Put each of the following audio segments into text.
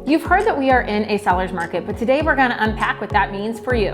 You've heard that we are in a seller's market, but today we're going to unpack what that means for you.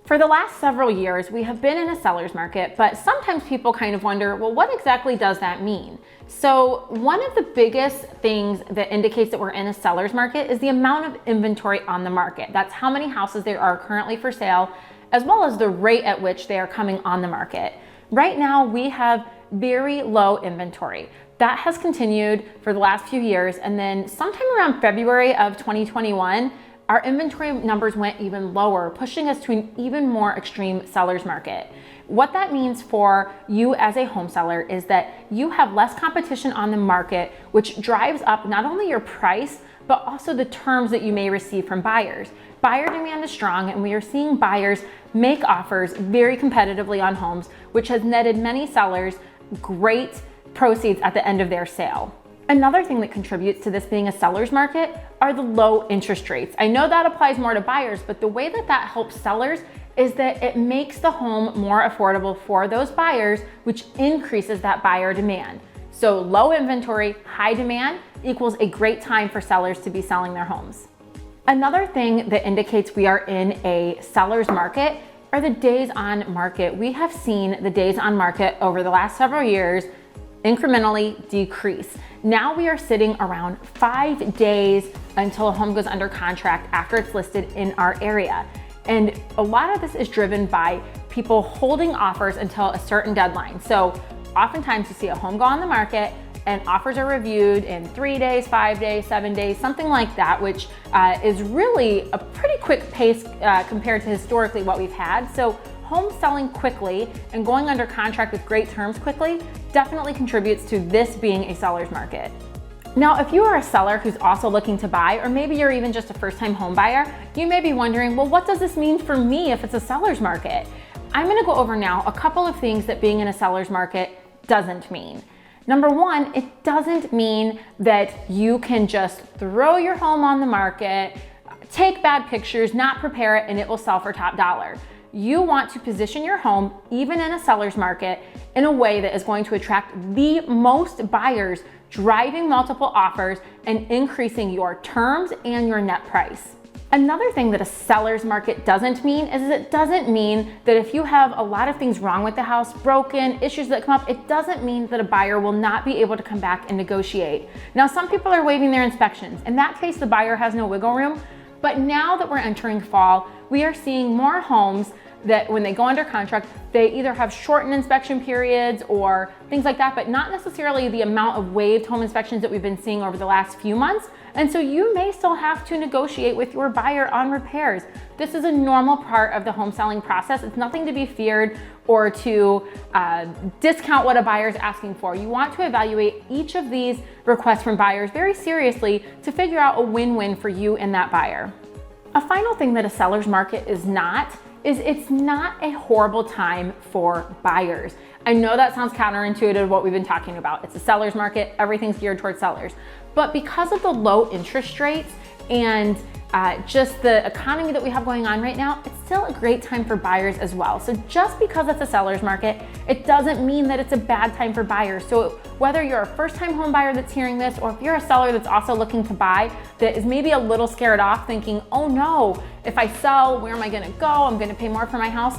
For the last several years, we have been in a seller's market, but sometimes people kind of wonder, well, what exactly does that mean? So one of the biggest things that indicates that we're in a seller's market is the amount of inventory on the market. That's how many houses there are currently for sale, as well as the rate at which they are coming on the market. Right now, we have very low inventory. That has continued for the last few years, and then sometime around February of 2021, our inventory numbers went even lower, pushing us to an even more extreme seller's market. What that means for you as a home seller is that you have less competition on the market, which drives up not only your price, but also the terms that you may receive from buyers. Buyer demand is strong, and we are seeing buyers make offers very competitively on homes, which has netted many sellers great proceeds at the end of their sale. Another thing that contributes to this being a seller's market are the low interest rates. I know that applies more to buyers, but the way that that helps sellers is that it makes the home more affordable for those buyers, which increases that buyer demand. So low inventory, high demand equals a great time for sellers to be selling their homes. Another thing that indicates we are in a seller's market are the days on market. We have seen the days on market over the last several years incrementally decrease. Now we are sitting around 5 days until a home goes under contract after it's listed in our area. And a lot of this is driven by people holding offers until a certain deadline. So oftentimes you see a home go on the market and offers are reviewed in 3 days, 5 days, 7 days, something like that, which is really a pretty quick pace compared to historically what we've had. So home selling quickly and going under contract with great terms quickly definitely contributes to this being a seller's market. Now, if you are a seller who's also looking to buy, or maybe you're even just a first-time home buyer, you may be wondering, well, what does this mean for me if it's a seller's market? I'm gonna go over now a couple of things that being in a seller's market doesn't mean. Number one, it doesn't mean that you can just throw your home on the market, take bad pictures, not prepare it, and it will sell for top dollar. You want to position your home, even in a seller's market, in a way that is going to attract the most buyers, driving multiple offers and increasing your terms and your net price. Another thing that a seller's market doesn't mean is it doesn't mean that if you have a lot of things wrong with the house, broken, issues that come up, it doesn't mean that a buyer will not be able to come back and negotiate. Now, some people are waiving their inspections. In that case, the buyer has no wiggle room. But now that we're entering fall, we are seeing more homes that when they go under contract, they either have shortened inspection periods or things like that, but not necessarily the amount of waived home inspections that we've been seeing over the last few months. And so you may still have to negotiate with your buyer on repairs. This is a normal part of the home selling process. It's nothing to be feared or to discount what a buyer is asking for. You want to evaluate each of these requests from buyers very seriously to figure out a win-win for you and that buyer. A final thing that a seller's market is it's not a horrible time for buyers. I know that sounds counterintuitive to what we've been talking about. It's a seller's market, everything's geared towards sellers. But because of the low interest rates and just the economy that we have going on right now, it's still a great time for buyers as well. So just because it's a seller's market, it doesn't mean that it's a bad time for buyers. So whether you're a first-time home buyer that's hearing this, or if you're a seller that's also looking to buy, that is maybe a little scared off thinking, oh no, if I sell, where am I gonna go? I'm gonna pay more for my house.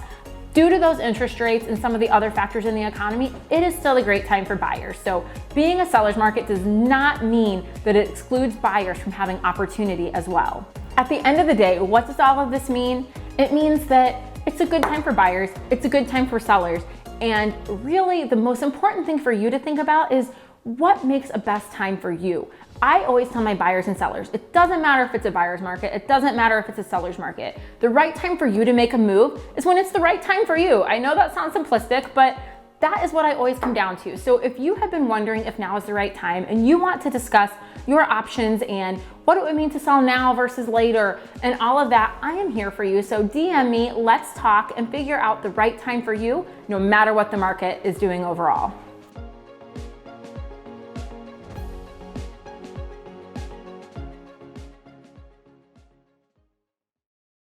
Due to those interest rates and some of the other factors in the economy, it is still a great time for buyers. So being a seller's market does not mean that it excludes buyers from having opportunity as well. At the end of the day, what does all of this mean? It means that it's a good time for buyers, it's a good time for sellers, and really the most important thing for you to think about is what makes a best time for you. I always tell my buyers and sellers, it doesn't matter if it's a buyer's market, it doesn't matter if it's a seller's market. The right time for you to make a move is when it's the right time for you. I know that sounds simplistic, but that is what I always come down to. So if you have been wondering if now is the right time and you want to discuss your options and what it would mean to sell now versus later and all of that, I am here for you. So DM me, let's talk and figure out the right time for you, no matter what the market is doing overall.